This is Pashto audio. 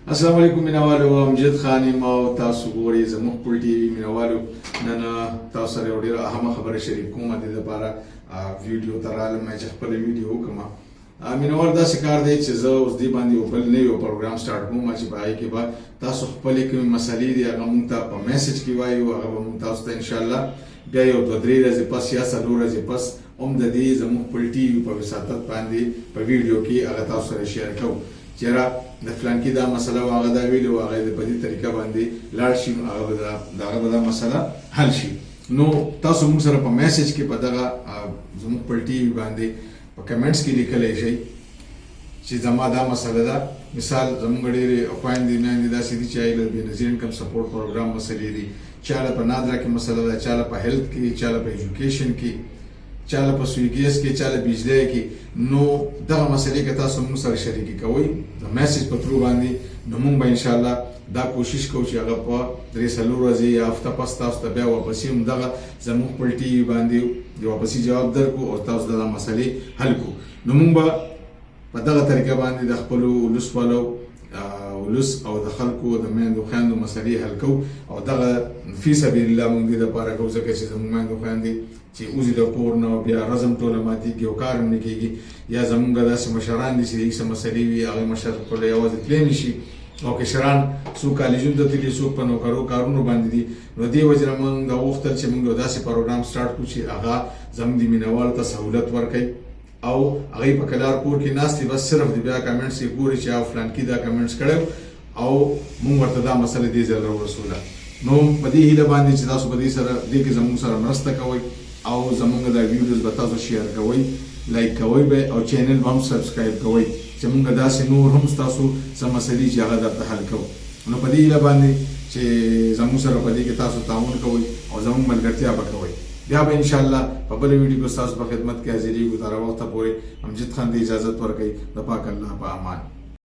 السلام علیکم مینوالو امجد خان ما تاسو ګورئ زموږ پل ټي وي مینوالو نن تاسو سره یو ډېره اهمه خبره شریک کوم د دې لپاره ویډیو ته رالم چې خپل ویډیو وکړم مینوال داسې کار دی چې زه اوس دې باندې یو بل نوی پروګرام سټارټ کوم چې په هغې کې به تاسو خپلې کومې مسلې دي هغه موږ ته په میسج کې وایو هغه به موږ تاسو ته انشاءالله بیا یو 2-3 ورځې پس یا 4 ورځې پس هم د دې زموږ پل ټي وي په وساطت باندې په ویډیو کې هغه تاسو سره شیر کوو چیرې د فلان کې دا مسله او هغه دا ویلو هغه په دې طریقه باندې لاړ شي نو هغه دا مسله حل شي نو تاسو موږ سره په میسج کې په دغه زموږ پل ټي وي باندې په کمنټس کې لیکلی شئ چې زما دا مسله ده مثال زموږ ډېرې خویندې میندې داسې دي چې هغې له بېنظیر انکم سپورټ پروګرام مسلې دي چاله په نادرا کې مسله ده چاله په هیلث کې چاله په ایجوکیشن کې چاله په سوی ګیس کې چاله بجلی کې نو دغه مسلې که تاسو موږ سره شریکې کوئ د میسج په تھرو باندې نو موږ به انشاءالله دا کوشش کوو چې هغه په 3-4 ورځې یا هفته پس تاسو ته بیا واپسې هم دغه زموږ پل ټي وي باندې د واپسې جواب درکړو او تاسو دغه مسلې حل کړو نو موږ به په دغه طریقه باندې د خپلو ولسوالو ولس او د خلکو د میندو خویندو مسلې حل کوو او دغه فی سبیل الله موږ دې دپاره کوو ځکه چې زموږ میندو خویندې چې اوزي د کور نه بیا رزم ټوله ماتېږي او کار هم نه کېږي یا زموږ داسې مشران دي چې د هېڅ مسلې وي هغه مشر خپله یوازې تللی نه شي او کشران څوک کالجونو ته تللي څوک په نوکرو کارونو باندې دي نو دې وجې نه موږ غوښتل چې موږ یو داسې پروګرام سټارټ کړو چې هغه زموږ د مینوالو ته سهولت ورکوي او هغې په کلار کور کې ناست دي بس صرف د بیا کمنټس یې ګوري چې فلان کې دا کمنټس کړی او موږ ورته دا مسله دې ځای راورسوله نو په دې هیله باندې چې تاسو په دې سره دې کې زموږ سره مرسته کوئ او زموږ دا ویډیوز به تاسو شیر کوئ لایک کوئ به او چینل به هم سبسکرایب کوئ چې موږ داسې نور هم ستاسو څه مسلې چې هغه درته حل کوو نو په دې هیله باندې چې زموږ سره په دې کې تاسو تعاون کوئ او زموږ ملګرتیا به کوئ بیا به انشاءالله په بله ویډیو کې ستاسو په خدمت کې حاضرېږو تر هغه وخته پورې امجد خان ته اجازت ورکوئ د پاک الله په امان